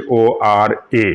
HORA।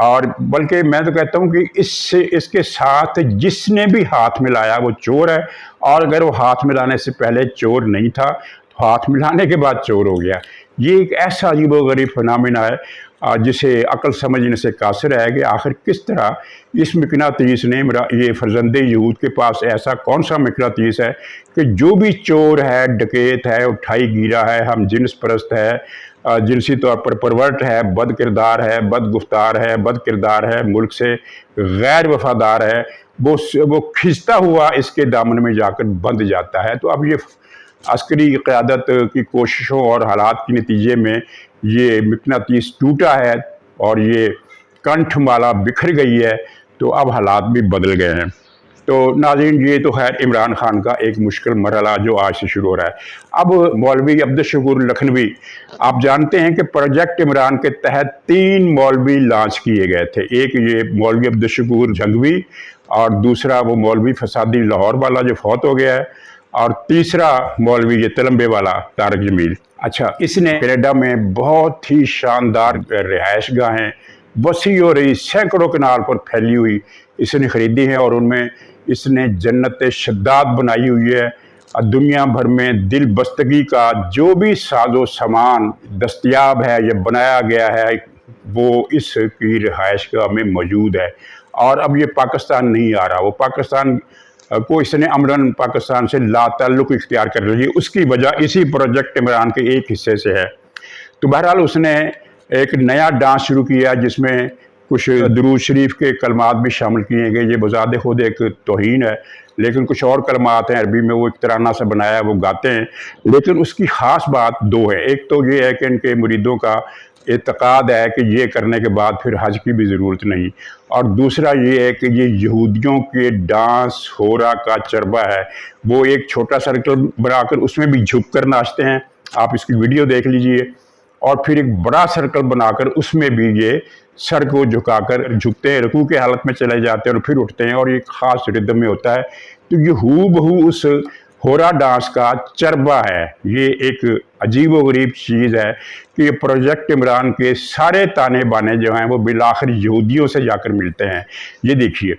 اور بلکہ میں تو کہتا ہوں کہ اس کے ساتھ جس نے بھی ہاتھ ملایا وہ چور ہے، اور اگر وہ ہاتھ ملانے سے پہلے چور نہیں تھا تو ہاتھ ملانے کے بعد چور ہو گیا۔ یہ ایک ایسا عجیب و غریب فنامنا ہے جسے عقل سمجھنے سے قاصر ہے کہ آخر کس طرح اس مقناطیس نے یہ فرزند یہود کے پاس ایسا کون سا مقناطیس ہے کہ جو بھی چور ہے، ڈکیت ہے، اٹھائی گیرا ہے، ہم جنس پرست ہے، جنسی طور پر پرورٹ ہے، بد کردار ہے، بد گفتار ہے، بد کردار ہے، ملک سے غیر وفادار ہے، وہ کھنچتا ہوا اس کے دامن میں جا کر بندھ جاتا ہے۔ تو اب یہ عسکری قیادت کی کوششوں اور حالات کے نتیجے میں یہ مقناطیس ٹوٹا ہے اور یہ کنٹھ مالا بکھر گئی ہے، تو اب حالات بھی بدل گئے ہیں۔ تو ناظرین، یہ تو خیر عمران خان کا ایک مشکل مرحلہ جو آج سے شروع ہو رہا ہے۔ اب مولوی عبدالشکور لکھنوی، آپ جانتے ہیں کہ پروجیکٹ عمران کے تحت 3 مولوی لانچ کیے گئے تھے۔ ایک یہ مولوی عبدالشکور جھنگوی، اور دوسرا وہ مولوی فسادی لاہور والا جو فوت ہو گیا ہے، اور تیسرا مولوی یہ تلمبے والا طارق جمیل۔ اچھا، اس نے کینیڈا میں بہت ہی شاندار رہائش گاہیں وسیع ہو رہی سینکڑوں کنال پر پھیلی ہوئی اس نے خریدی ہیں، اور ان میں اس نے جنت شداد بنائی ہوئی ہے۔ دنیا بھر میں دل بستگی کا جو بھی ساز و سامان دستیاب ہے یا بنایا گیا ہے وہ اس کی رہائش گاہ میں موجود ہے، اور اب یہ پاکستان نہیں آ رہا۔ وہ پاکستان کو اس نے امراً پاکستان سے لا تعلق اختیار کر لی ہے، اس کی وجہ اسی پروجیکٹ عمران کے ایک حصے سے ہے۔ تو بہرحال اس نے ایک نیا ڈانس شروع کیا جس میں کچھ درود شریف کے کلمات بھی شامل کیے گئے۔ یہ بذات خود ایک توہین ہے، لیکن کچھ اور کلمات ہیں عربی میں، وہ ایک ترانہ سے بنایا ہے، وہ گاتے ہیں۔ لیکن اس کی خاص بات 2 ہے۔ ایک تو یہ ہے کہ ان کے مریدوں کا اعتقاد ہے کہ یہ کرنے کے بعد پھر حج کی بھی ضرورت نہیں، اور دوسرا یہ ہے کہ یہ یہودیوں کے ڈانس ہورا کا چربہ ہے۔ وہ ایک چھوٹا سرکل بنا کر اس میں بھی جھک کر ناچتے ہیں، آپ اس کی ویڈیو دیکھ لیجئے، اور پھر ایک بڑا سرکل بنا کر اس میں بھی یہ سر کو جھکا کر جھکتے ہیں، رکوع کے حالت میں چلے جاتے ہیں اور پھر اٹھتے ہیں، اور ایک خاص ردم میں ہوتا ہے۔ تو یہ ہو بہو اس ہورا ڈانس کا چربہ ہے۔ یہ ایک عجیب و غریب چیز ہے کہ یہ پروجیکٹ عمران کے سارے تانے بانے جو ہیں وہ بالآخر یہودیوں سے جا کر ملتے ہیں۔ یہ دیکھیے۔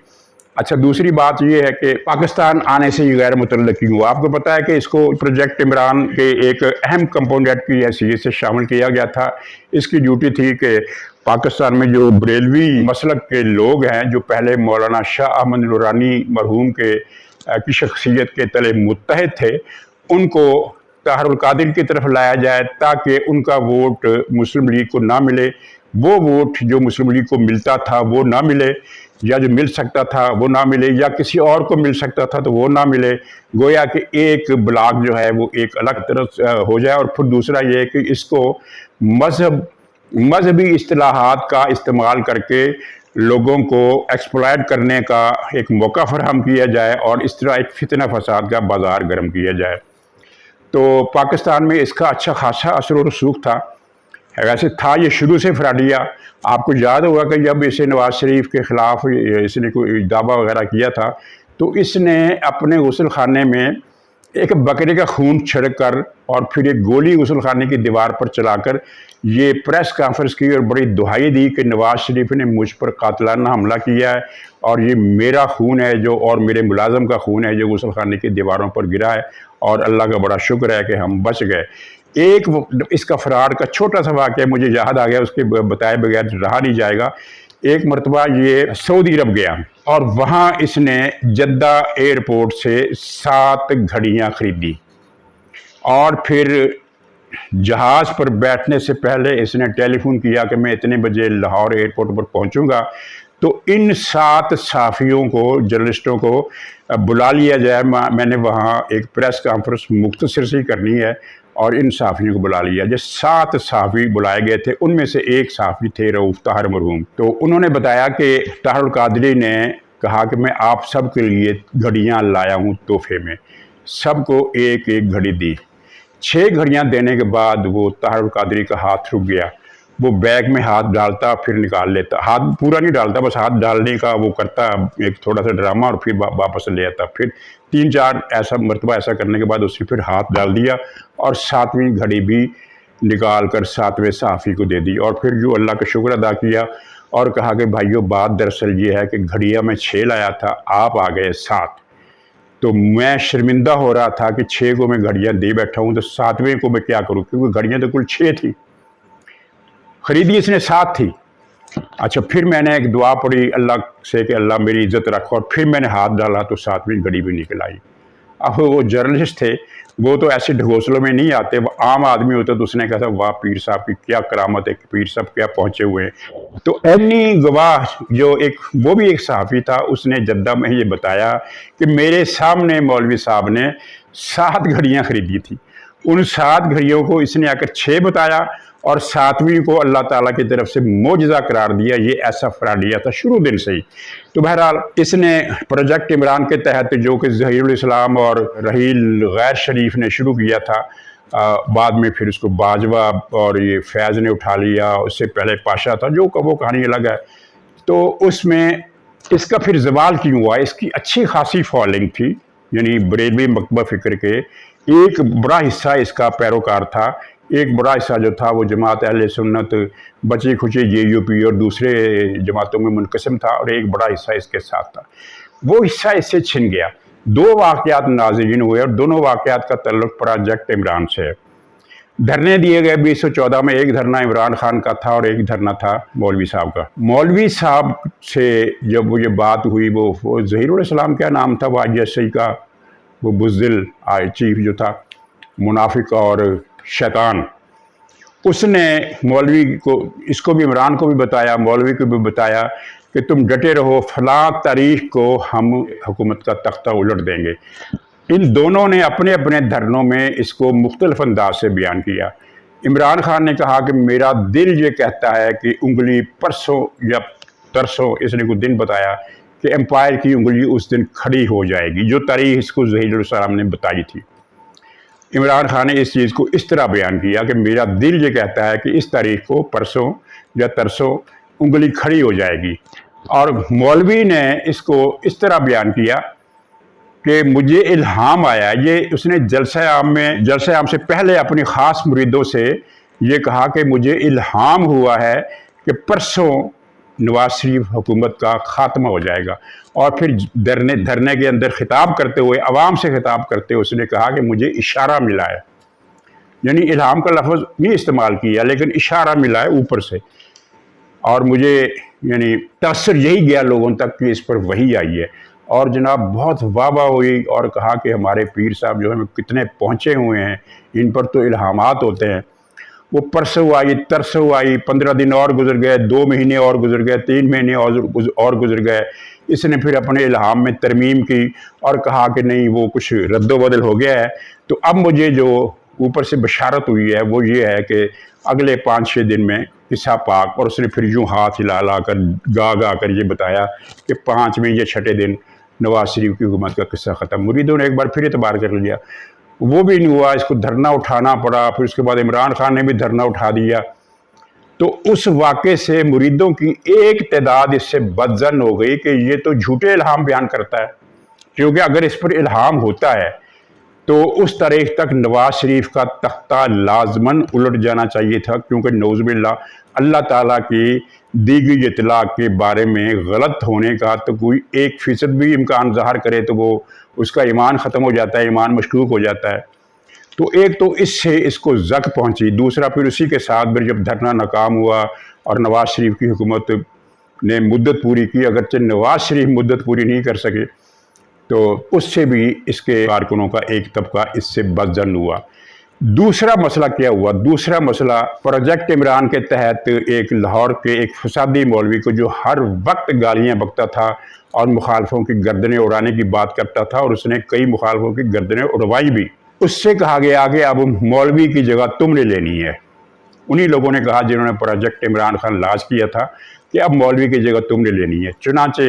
اچھا، دوسری بات یہ ہے کہ پاکستان آنے سے یہ غیر متعلق ہوا۔ آپ کو پتہ ہے کہ اس کو پروجیکٹ عمران کے ایک اہم کمپوننٹ کی حیثیت سے شامل کیا گیا تھا۔ اس کی ڈیوٹی تھی کہ پاکستان میں جو بریلوی مسلک کے لوگ ہیں، جو پہلے مولانا شاہ احمد نورانی مرحوم کی شخصیت کے تلے متحد تھے، ان کو طاہر القادری کی طرف لایا جائے تاکہ ان کا ووٹ مسلم لیگ کو نہ ملے، وہ ووٹ جو مسلم لیگ کو ملتا تھا وہ نہ ملے، یا جو مل سکتا تھا وہ نہ ملے، یا کسی اور کو مل سکتا تھا تو وہ نہ ملے۔ گویا کہ ایک بلاک جو ہے وہ ایک الگ طرف ہو جائے، اور پھر دوسرا یہ کہ اس کو مذہبی اصطلاحات کا استعمال کر کے لوگوں کو ایکسپلائٹ کرنے کا ایک موقع فراہم کیا جائے، اور اس طرح ایک فتنہ فساد کا بازار گرم کیا جائے۔ تو پاکستان میں اس کا اچھا خاصا اثر و رسوخ تھا۔ ویسے تھا یہ شروع سے فراڈیا۔ آپ کو یاد ہوگا کہ جب اسے نواز شریف کے خلاف اس نے کوئی دعویٰ وغیرہ کیا تھا تو اس نے اپنے غسل خانے میں ایک بکرے کا خون چھڑک کر اور پھر ایک گولی غسل خانے کی دیوار پر چلا کر یہ پریس کانفرنس کی اور بڑی دہائی دی کہ نواز شریف نے مجھ پر قاتلانہ حملہ کیا ہے، اور یہ میرا خون ہے جو، اور میرے ملازم کا خون ہے جو غسل خانے کی دیواروں پر گرا ہے، اور اللہ کا بڑا شکر ہے کہ ہم بچ گئے۔ ایک اس کا فرار کا چھوٹا سا واقعہ مجھے یاد آ گیا، اس کے بتائے بغیر رہا نہیں جائے گا۔ ایک مرتبہ یہ سعودی عرب گیا اور وہاں اس نے جدہ ایئرپورٹ سے 7 گھڑیاں خریدی، اور پھر جہاز پر بیٹھنے سے پہلے اس نے ٹیلی فون کیا کہ میں اتنے بجے لاہور ایئرپورٹ پر پہنچوں گا، تو ان 7 صحافیوں کو، جرنلسٹوں کو بلا لیا جائے۔ میں نے وہاں ایک پریس کانفرنس مختصر سی کرنی ہے، اور ان صحافیوں کو بلا لیا۔ جو 7 صحافی بلائے گئے تھے ان میں سے ایک صحافی تھے رؤوف طاہر مرحوم۔ تو انہوں نے بتایا کہ طاہر القادری نے کہا کہ میں آپ سب کے لیے گھڑیاں لایا ہوں تحفے میں، سب کو ایک ایک گھڑی دی۔ 6 گھڑیاں دینے کے بعد وہ طاہر القادری کا ہاتھ رک گیا۔ وہ بیگ میں ہاتھ ڈالتا پھر نکال لیتا، ہاتھ پورا نہیں ڈالتا، بس ہاتھ ڈالنے کا وہ کرتا ایک تھوڑا سا ڈرامہ، اور پھر واپس لے آتا۔ پھر 3-4 ایسا مرتبہ ایسا کرنے کے بعد اس نے پھر ہاتھ ڈال دیا اور 7ویں گھڑی بھی نکال کر 7ویں صحافی کو دے دی، اور پھر جو اللہ کا شکر ادا کیا اور کہا کہ بھائیو بات دراصل یہ ہے کہ گھڑیاں میں 6 لایا تھا، آپ آ گئے 7، تو میں شرمندہ ہو رہا تھا کہ 6 کو میں گھڑیاں دے بیٹھا ہوں، تو 7ویں کو میں کیا کروں، کیونکہ گھڑیاں تو کل 6 تھی، خریدی اس نے 7 تھی۔ اچھا پھر میں نے ایک دعا پڑھی اللہ سے کہ اللہ میری عزت رکھو، اور پھر میں نے ہاتھ ڈالا تو 7ویں گھڑی بھی نکل آئی۔ اب وہ جرنلسٹ تھے، وہ تو ایسے ڈھگوسلوں میں نہیں آتے، وہ عام آدمی ہوتا تو اس نے کہا تھا واہ پیر صاحب کی کیا کرامت ہے، پیر صاحب کیا پہنچے ہوئے ہیں۔ تو ایمنی گواہ جو وہ بھی ایک صحافی تھا، اس نے جدہ میں یہ بتایا کہ میرے سامنے مولوی صاحب نے 7 گھڑیاں خریدی تھی، ان 7 گھڑیوں کو اس نے آ کر 6 بتایا، اور 7ویں کو اللہ تعالیٰ کی طرف سے معجزہ قرار دیا۔ یہ ایسا فراڈیا تھا شروع دن سے ہی۔ تو بہرحال اس نے پروجیکٹ عمران کے تحت جو کہ ظہیر الاسلام اور رحیل غیر شریف نے شروع کیا تھا، بعد میں پھر اس کو باجوہ اور یہ فیض نے اٹھا لیا، اس سے پہلے پاشا تھا، جو وہ کہانی الگ ہے۔ تو اس میں اس کا پھر زوال کیوں ہوا؟ اس کی اچھی خاصی فالوئنگ تھی، یعنی بریلوی مکتبہ فکر کے ایک بڑا حصہ اس کا پیروکار تھا، ایک بڑا حصہ جو تھا وہ جماعت اہل سنت، بچے کھچے JUP اور دوسرے جماعتوں میں منقسم تھا، اور ایک بڑا حصہ اس کے ساتھ تھا۔ وہ حصہ اس سے چھن گیا۔ 2 واقعات ناظرین ہوئے، اور دونوں واقعات کا تعلق پروجیکٹ عمران سے ہے۔ دھرنے دیے گئے 2014 میں، ایک دھرنا عمران خان کا تھا اور ایک دھرنا تھا مولوی صاحب کا۔ مولوی صاحب سے جب وہ یہ بات ہوئی، وہ ظہیر الاسلام کیا نام تھا وہ ISI کا، وہ بزدل چیف جو تھا، منافق اور شیطان، اس نے مولوی کو، اس کو بھی عمران کو بھی بتایا، مولوی کو بھی بتایا کہ تم ڈٹے رہو، فلاں تاریخ کو ہم حکومت کا تختہ الٹ دیں گے۔ ان دونوں نے اپنے اپنے دھرنوں میں اس کو مختلف انداز سے بیان کیا۔ عمران خان نے کہا کہ میرا دل یہ کہتا ہے کہ انگلی پرسوں یا ترسوں، اس نے کچھ دن بتایا کہ امپائر کی انگلی اس دن کھڑی ہو جائے گی، جو تاریخ اس کو ظہیر الاسلام نے بتائی تھی۔ عمران خان نے اس چیز کو اس طرح بیان کیا کہ میرا دل یہ کہتا ہے کہ اس تاریخ کو پرسوں یا ترسوں انگلی کھڑی ہو جائے گی، اور مولوی نے اس کو اس طرح بیان کیا کہ مجھے الہام آیا۔ یہ اس نے جلسہ عام سے پہلے اپنی خاص مریدوں سے یہ کہا کہ مجھے الہام ہوا ہے کہ پرسوں نواز شریف حکومت کا خاتمہ ہو جائے گا، اور پھر دھرنے کے اندر خطاب کرتے ہوئے، عوام سے خطاب کرتے ہوئے اس نے کہا کہ مجھے اشارہ ملا ہے، یعنی الہام کا لفظ نہیں استعمال کیا لیکن اشارہ ملا ہے اوپر سے، اور مجھے یعنی تاثر یہی گیا لوگوں تک کہ اس پر وحی آئی ہے۔ اور جناب بہت واہ واہ ہوئی، اور کہا کہ ہمارے پیر صاحب جو ہیں کتنے پہنچے ہوئے ہیں، ان پر تو الہامات ہوتے ہیں۔ وہ پرسوں آئی، ترسوں آئی، 15 دن اور گزر گئے، 2 مہینے اور گزر گئے، 3 مہینے اور گزر گئے۔ اس نے پھر اپنے الہام میں ترمیم کی اور کہا کہ نہیں وہ کچھ رد و بدل ہو گیا ہے۔ تو اب مجھے جو اوپر سے بشارت ہوئی ہے وہ یہ ہے کہ اگلے 5-6 دن میں قصہ پاک، اور اس نے پھر یوں ہاتھ ہلا کر گا کر یہ بتایا کہ 5ویں یا 6 دن نواز شریف کی حکومت کا قصہ ختم۔ مریدوں نے ایک بار پھر اعتبار کر لیا، وہ بھی نہیں ہوا، اس کو دھرنا اٹھانا پڑا، پھر اس کے بعد عمران خان نے بھی دھرنا اٹھا دیا۔ تو اس واقعے سے مریدوں کی ایک تعداد اس سے بدظن ہو گئی کہ یہ تو جھوٹے الہام بیان کرتا ہے، کیونکہ اگر اس پر الہام ہوتا ہے تو اس تاریخ تک نواز شریف کا تختہ لازماً الٹ جانا چاہیے تھا، کیونکہ نعوذ باللہ اللہ تعالیٰ کی دی گئی اطلاع کے بارے میں غلط ہونے کا تو کوئی 1% بھی امکان ظاہر کرے تو وہ اس کا ایمان ختم ہو جاتا ہے، ایمان مشکوک ہو جاتا ہے۔ تو ایک تو اس سے اس کو زک پہنچی، دوسرا پھر اسی کے ساتھ پھر جب دھرنا ناکام ہوا اور نواز شریف کی حکومت نے مدت پوری کی، اگرچہ نواز شریف مدت پوری نہیں کر سکے، تو اس سے بھی اس کے کارکنوں کا ایک طبقہ اس سے بدظن ہوا۔ دوسرا مسئلہ کیا ہوا؟ دوسرا مسئلہ پروجیکٹ عمران کے تحت ایک لاہور کے ایک فسادی مولوی کو جو ہر وقت گالیاں بکتا تھا اور مخالفوں کی گردنیں اڑانے کی بات کرتا تھا، اور اس نے کئی مخالفوں کی گردنیں اڑوائی بھی، اس سے کہا گیا کہ اب مولوی کی جگہ تم نے لینی ہے۔ انہی لوگوں نے کہا جنہوں نے پروجیکٹ عمران خان لانچ کیا تھا کہ اب مولوی کی جگہ تم نے لینی ہے۔ چنانچہ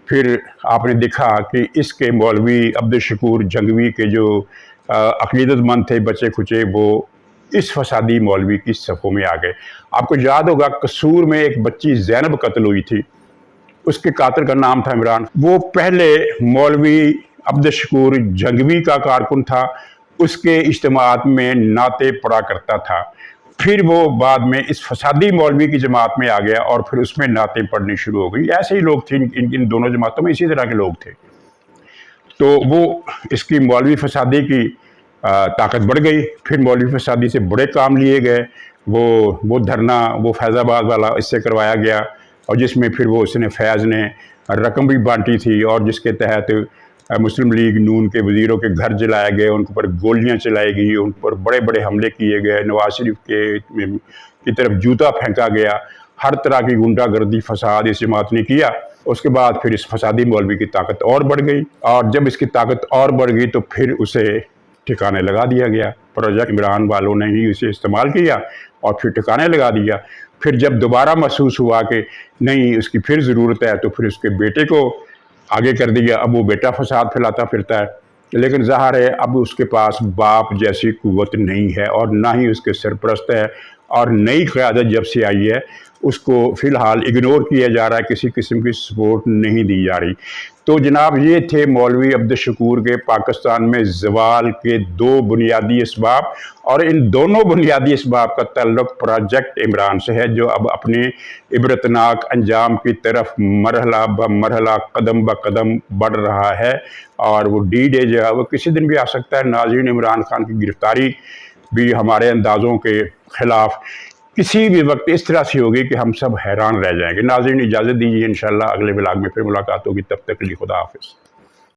پھر آپ نے دیکھا کہ اس کے مولوی عبدالشکور جنگوی کے جو عقیدت مند تھے بچے کھچے، وہ اس فسادی مولوی کی صفوں میں آ گئے۔ آپ کو یاد ہوگا قصور میں ایک بچی زینب قتل ہوئی تھی، اس کے قاتل کا نام تھا عمران۔ وہ پہلے مولوی عبدالشکور جنگوی کا کارکن تھا، اس کے اجتماعات میں نعتیں پڑھا کرتا تھا، پھر وہ بعد میں اس فسادی مولوی کی جماعت میں آ گیا اور پھر اس میں نعتیں پڑھنی شروع ہو گئی. ایسے ہی لوگ تھے ان دونوں جماعتوں میں، اسی طرح کے لوگ تھے. تو وہ اس کی مولوی فسادی کی طاقت بڑھ گئی. پھر مولوی فسادی سے بڑے کام لیے گئے. وہ دھرنا وہ فیض آباد والا اس سے کروایا گیا، اور جس میں پھر وہ اس نے فیض نے رقم بھی بانٹی تھی، اور جس کے تحت مسلم لیگ نون کے وزیروں کے گھر جلائے گئے، ان کے اوپر گولیاں چلائی گئی، ان پر بڑے بڑے حملے کیے گئے، نواز شریف کی طرف جوتا پھینکا گیا. ہر طرح کی غنڈہ گردی فساد اس جماعت نے کیا. اس کے بعد پھر اس فسادی مولوی کی طاقت اور بڑھ گئی، اور جب اس کی طاقت اور بڑھ گئی تو پھر اسے ٹھکانے لگا دیا گیا. پروجیکٹ عمران والوں نے ہی اسے استعمال کیا اور پھر ٹھکانے لگا دیا. پھر جب دوبارہ محسوس ہوا کہ نہیں اس کی پھر ضرورت ہے، تو پھر اس کے بیٹے کو آگے کر دیا. اب وہ بیٹا فساد پھیلاتا پھرتا ہے، لیکن ظاہر ہے اب اس کے پاس باپ جیسی قوت نہیں ہے، اور نہ ہی اس کے سرپرست ہے. اور نئی قیادت جب سے آئی ہے اس کو فی الحال اگنور کیا جا رہا ہے، کسی قسم کی سپورٹ نہیں دی جا رہی. تو جناب یہ تھے مولوی عبدالشکور کے پاکستان میں زوال کے دو بنیادی اسباب، اور ان دونوں بنیادی اسباب کا تعلق پروجیکٹ عمران سے ہے، جو اب اپنے عبرتناک انجام کی طرف مرحلہ بمرحلہ قدم بقدم بڑھ رہا ہے. اور وہ ڈی ڈے جو ہے وہ کسی دن بھی آ سکتا ہے. ناظرین، عمران خان کی گرفتاری بھی ہمارے اندازوں کے خلاف کسی بھی وقت اس طرح سے ہوگی کہ ہم سب حیران رہ جائیں گے. ناظرین اجازت دیجیے، انشاءاللہ اگلے ولاگ میں پھر ملاقات ہوگی. تب تک کے لیے خدا حافظ.